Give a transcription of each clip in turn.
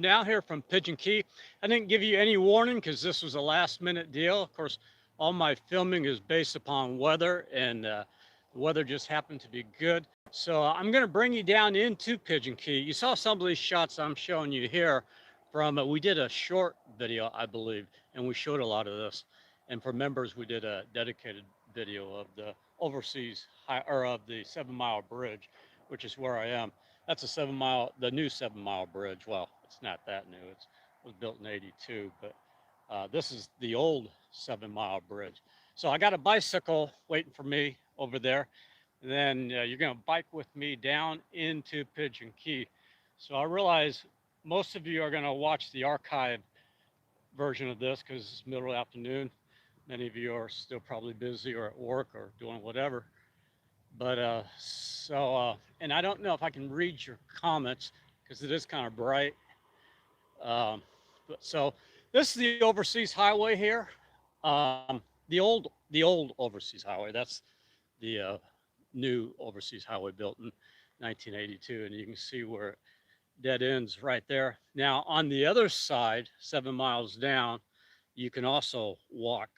Down here from Pigeon Key. I didn't give you any warning because this was a last minute deal. Of course, all my filming is based upon weather, and the weather just happened to be good. So I'm going to bring you down into Pigeon Key. You saw some of these shots I'm showing you here from, we did a short video, I believe, and we showed a lot of this. And for members, we did a dedicated video of the overseas high, or of the 7 Mile Bridge, which is where I am. That's a 7 mile, the new 7 Mile Bridge. Well, it's not that new. It was built in '82, but this is the old 7 Mile Bridge. So I got a bicycle waiting for me over there. And then you're going to bike with me down into Pigeon Key. So I realize most of you are going to watch the archive version of this because it's middle of the afternoon. Many of you are still probably busy or at work or doing whatever. But and I don't know if I can read your comments because it is kind of bright. Um, but so this is the overseas highway here. The old overseas highway. That's the new overseas highway built in 1982, and you can see where it dead ends right there. Now on the other side, 7 miles down, you can also walk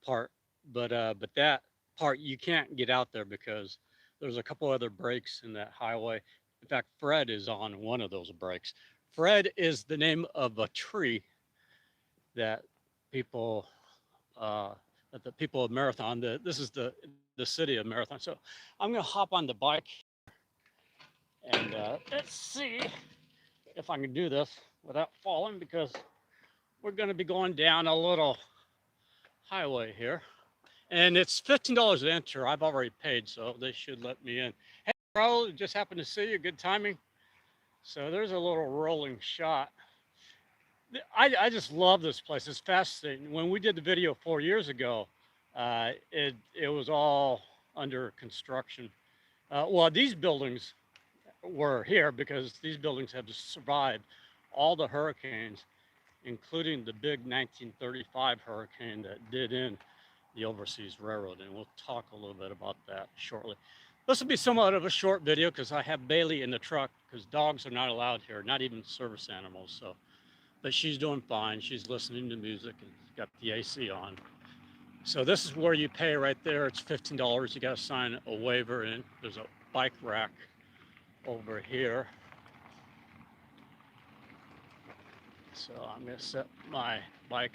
part, but that part you can't get out there because there's a couple other breaks in that highway. In fact, Fred is on one of those breaks. Fred is the name of a tree that people uh, that the people of Marathon. This is the city of Marathon. So I'm gonna hop on the bike and let's see if I can do this without falling because we're gonna be going down a little highway here. And it's $15 to enter. I've already paid, so they should let me in. Hey, bro, just happened to see you. Good timing. So there's a little rolling shot. I just love this place. It's fascinating. When we did the video 4 years ago, it was all under construction. Well, these buildings were here because these buildings have survived all the hurricanes, including the big 1935 hurricane that did in the Overseas Railroad, and we'll talk a little bit about that shortly. This will be somewhat of a short video because I have Bailey in the truck because dogs are not allowed here, not even service animals. So, but she's doing fine. She's listening to music and got the AC on. So this is where you pay right there. It's $15. You got to sign a waiver, and there's a bike rack over here. So I'm going to set my bike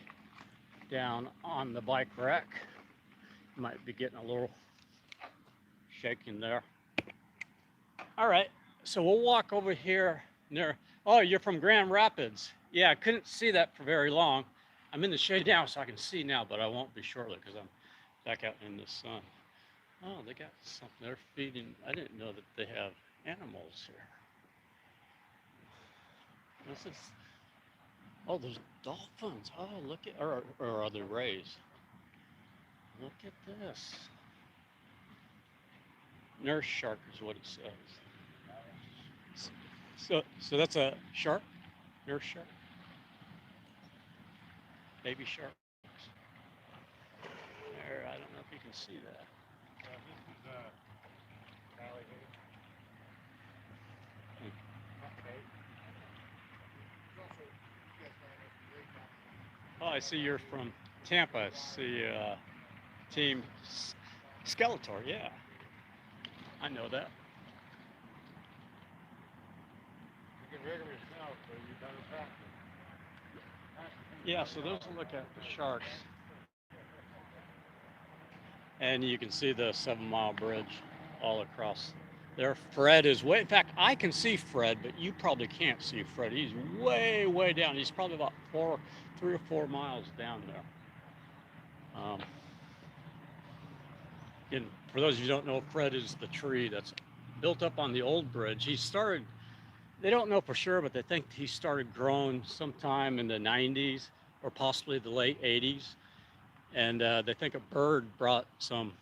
down on the bike rack. Might be getting a little shaking there. All right, so we'll walk over here near. Oh, you're from Grand Rapids. Yeah, I couldn't see that for very long. I'm in the shade now, so I can see now, but I won't be shortly because I'm back out in the sun. Oh, they got something. They're feeding. I didn't know that they have animals here. This is. Oh, there's dolphins. Oh, look at, or are they rays? Look at this. Nurse shark is what it says. So that's a shark, nurse shark, baby sharks. There, I don't know if you can see that. Oh, I see you're from Tampa. I see Team Skeletor. Yeah, I know that. You can rig them yourself, so you better practice. Yeah, so those look at the sharks. And you can see the 7 Mile Bridge all across there. Fred is way, in fact, I can see Fred, but you probably can't see Fred. He's way, way down. He's probably about 3 or 4 miles down there. And for those of you who don't know, Fred is the tree that's built up on the old bridge. He started, they don't know for sure, but they think he started growing sometime in the 90s or possibly the late 80s. And they think a bird brought some,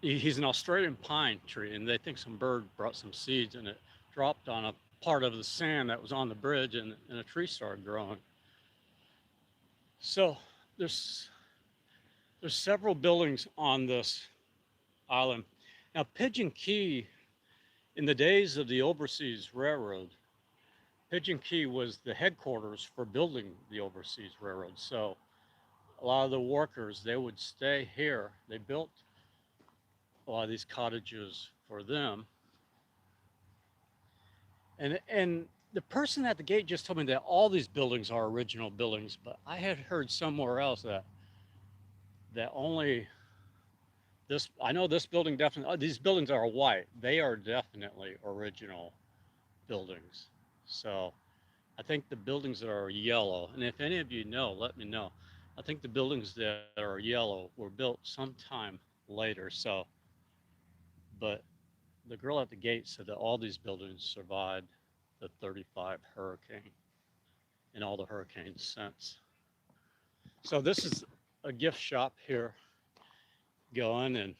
he's an Australian pine tree, and they think some bird brought some seeds and it dropped on a part of the sand that was on the bridge, and a tree started growing. So there's several buildings on this island. Now, Pigeon Key, in the days of the Overseas Railroad, Pigeon Key was the headquarters for building the overseas railroad. So a lot of the workers, they would stay here. They built a lot of these cottages for them. And the person at the gate just told me that all these buildings are original buildings, but I had heard somewhere else that only this, I know this building definitely, these buildings are white. They are definitely original buildings. So I think the buildings that are yellow, and if any of you know, let me know. I think the buildings that are yellow were built sometime later. So, but the girl at the gate said that all these buildings survived the 35 hurricane and all the hurricanes since. So this is a gift shop here going, and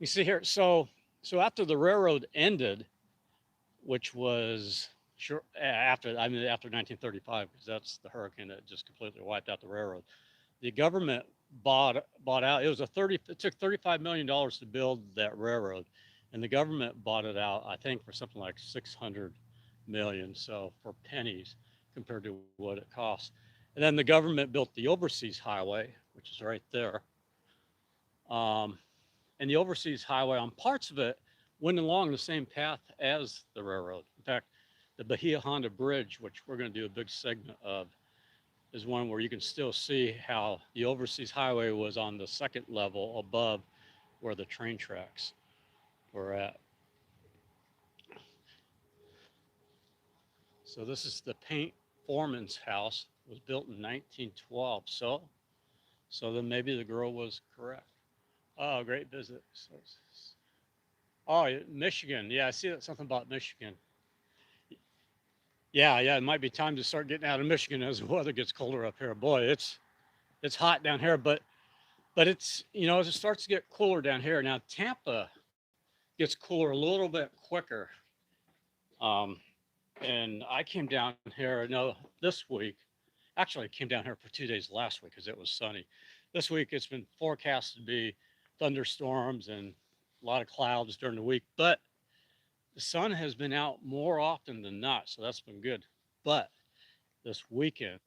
you see here. So after the railroad ended, which was sure after, I mean, after 1935, because that's the hurricane that just completely wiped out the railroad. The government bought out. It was a 30. It took $35 million to build that railroad, and the government bought it out, I think, for something like 600 million. So for pennies compared to what it cost. And then the government built the overseas highway, which is right there. And the overseas highway, on parts of it, went along the same path as the railroad. In fact, the Bahia Honda Bridge, which we're going to do a big segment of, is one where you can still see how the overseas highway was on the second level above where the train tracks were at. So this is the paint foreman's house. It was built in 1912. So then maybe the girl was correct. Oh, great visit. Oh, Michigan. Yeah, I see that something about Michigan. Yeah, it might be time to start getting out of Michigan as the weather gets colder up here. Boy, it's hot down here, but it's, as it starts to get cooler down here. Now Tampa gets cooler a little bit quicker. And I came down here, this week. Actually, I came down here for 2 days last week because it was sunny. This week it's been forecast to be thunderstorms and a lot of clouds during the week, but the sun has been out more often than not, so that's been good. But this weekend,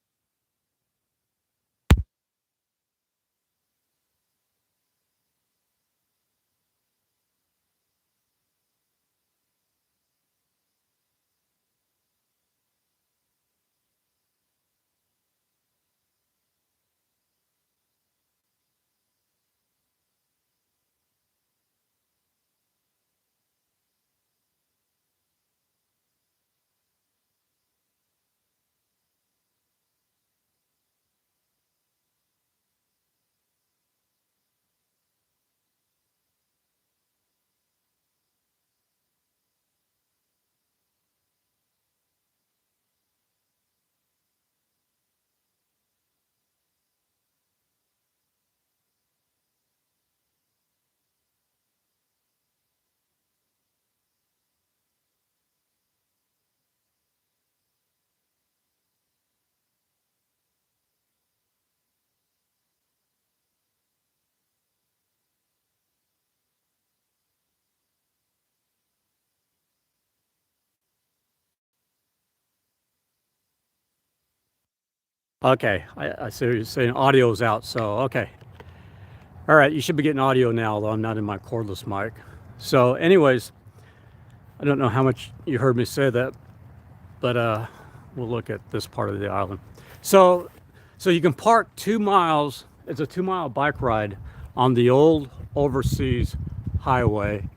okay, I see you're saying audio's out, so okay. All right, you should be getting audio now, although I'm not in my cordless mic. So anyways, I don't know how much you heard me say that, but we'll look at this part of the island. So you can park 2 miles, it's a 2-mile bike ride on the old overseas highway.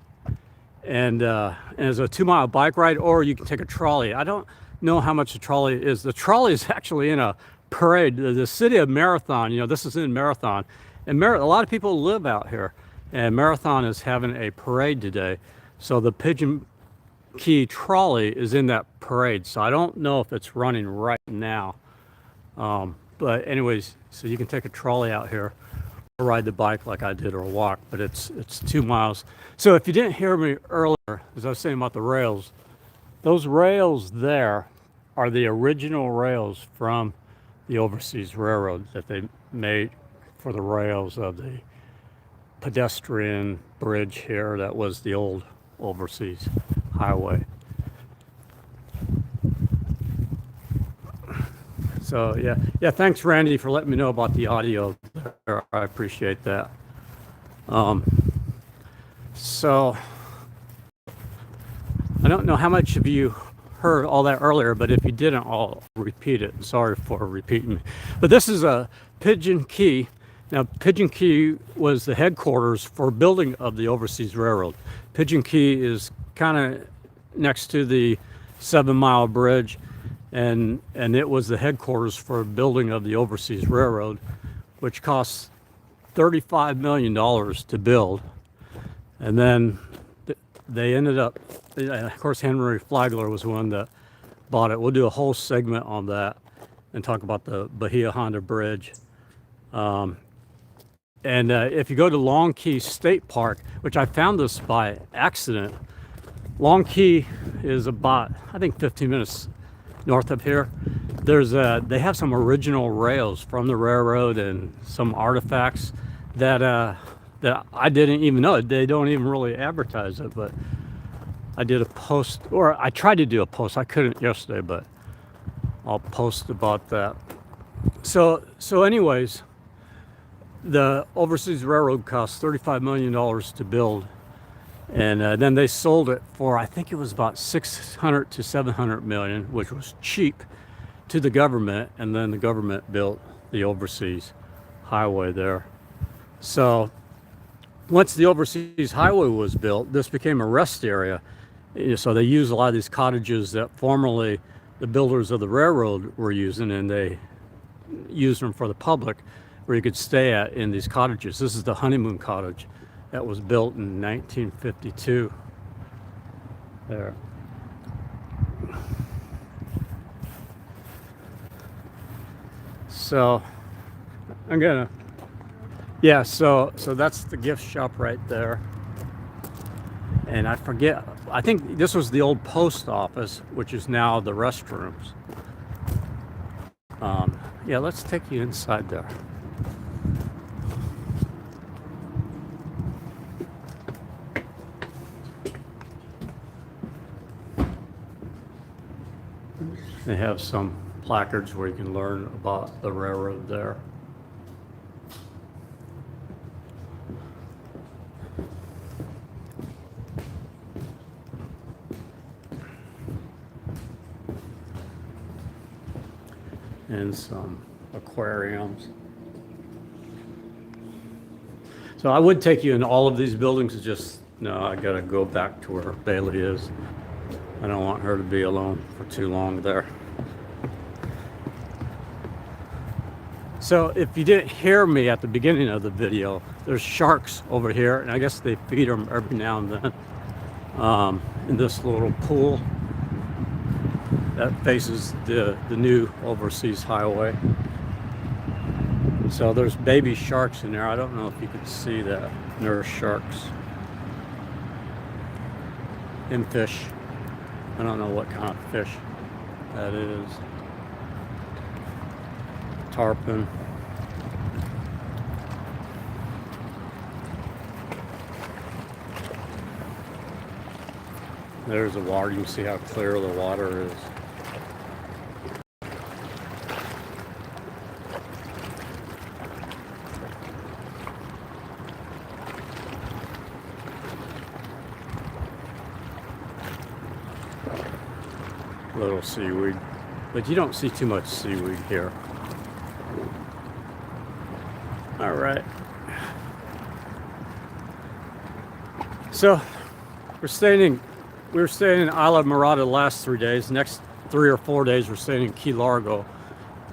And it's a 2-mile bike ride, or you can take a trolley. I don't know how much the trolley is. The trolley is actually in a parade. The city of Marathon, this is in Marathon. And a lot of people live out here. And Marathon is having a parade today. So the Pigeon Key trolley is in that parade. So I don't know if it's running right now. But anyways, so you can take a trolley out here, or ride the bike like I did, or walk, but it's 2 miles. So if you didn't hear me earlier, as I was saying about the rails, those rails there are the original rails from the overseas railroad that they made for the rails of the pedestrian bridge here. That was the old overseas highway. So yeah. Thanks, Randy, for letting me know about the audio there. I appreciate that. So I don't know how much of you heard all that earlier, but if you didn't, I'll repeat it. Sorry for repeating. But this is a Pigeon Key. Now, Pigeon Key was the headquarters for building of the Overseas Railroad. Pigeon Key is kind of next to the 7 Mile Bridge, and it was the headquarters for building of the Overseas Railroad, which cost $35 million to build. And then they ended up, of course, Henry Flagler was one that bought it. We'll do a whole segment on that and talk about the Bahia Honda Bridge. And if you go to Long Key State Park, which I found this by accident, Long Key is about, I think, 15 minutes north of here. They have some original rails from the railroad and some artifacts that I didn't even know. They don't even really advertise it, but I did a post, or I tried to do a post. I couldn't yesterday, but I'll post about that. So anyways, the Overseas Railroad cost $35 million to build, and then they sold it for, I think it was about 600 to 700 million, which was cheap, to the government, and then the government built the Overseas Highway there. So once the Overseas Highway was built, this became a rest area. So they used a lot of these cottages that formerly the builders of the railroad were using, and they used them for the public, where you could stay at in these cottages. This is the Honeymoon Cottage that was built in 1952 there. So I'm gonna, yeah, so that's the gift shop right there. And I forget, I think this was the old post office, which is now the restrooms. Yeah, let's take you inside there. They have some placards where you can learn about the railroad there. And some aquariums. So I would take you in all of these buildings, just, no, I gotta go back to where Bailey is. I don't want her to be alone for too long there. So if you didn't hear me at the beginning of the video, there's sharks over here, and I guess they feed them every now and then in this little pool that faces the new Overseas Highway. So there's baby sharks in there. I don't know if you can see that. There's sharks and fish. I don't know what kind of fish that is. Tarpon. There's the water. You can see how clear the water is. Little seaweed, but you don't see too much seaweed here. All right. So we were staying in Isla Mirada the last 3 days. Next 3 or 4 days we're staying in Key Largo,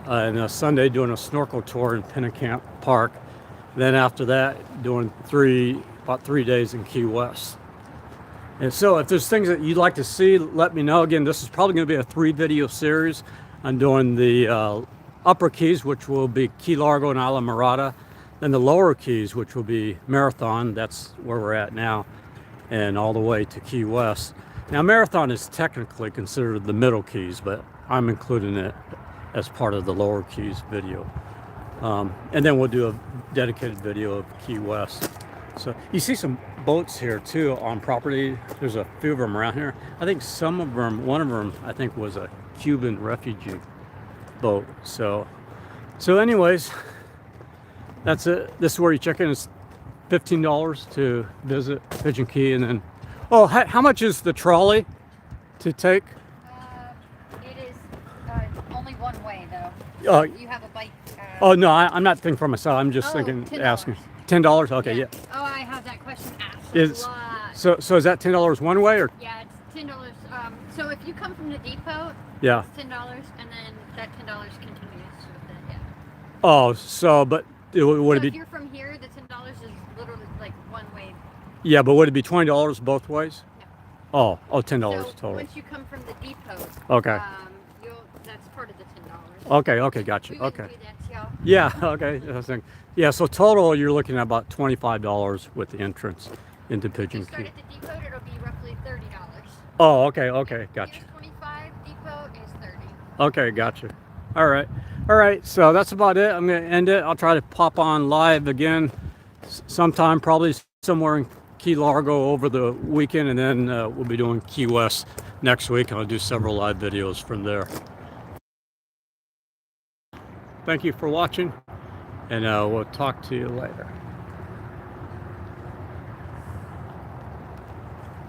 and Sunday doing a snorkel tour in Pennicamp Park. Then after that, doing about 3 days in Key West. And so if there's things that you'd like to see, let me know. Again, this is probably going to be a 3-video series. I'm doing the upper Keys, which will be Key Largo and Isla Mirada. Then the lower Keys, which will be Marathon, that's where we're at now, and all the way to Key West. Now, Marathon is technically considered the middle Keys, but I'm including it as part of the lower Keys video. And then we'll do a dedicated video of Key West. So you see some boats here too on property. There's a few of them around here. I think some of them, one of them I think was a Cuban refugee. boat. So anyways, that's it. This is where you check in. It's $15 to visit Pigeon Key, and then how much is the trolley to take? It is only one way though. Oh, you have a bike. Oh no, I'm not thinking for myself. I'm just thinking, $10. asking. $10? Okay, yeah. Oh, I have that question asked a lot. So is that $10 one way or? Yeah, it's $10. So if you come from the depot, yeah, it's $10, and then that $10 continues with it. Yeah. Oh, so but would it be? If you're from here, the $10 is literally like one way. Yeah, but would it be $20 both ways? No. Oh, $10 so total. Once you come from the depot, okay. That's part of the $10. Okay, gotcha. We okay. do that, y'all. Yeah, okay. Yeah, so total you're looking at about $25 with the entrance into Pigeon Key. If you start at the depot, it'll be roughly $30. Oh, okay, gotcha. Here's 25, depot is 30. Okay, gotcha. All right. So that's about it. I'm gonna end it. I'll try to pop on live again sometime, probably somewhere in Key Largo over the weekend, and then we'll be doing Key West next week. I'll do several live videos from there. Thank you for watching, and we'll talk to you later.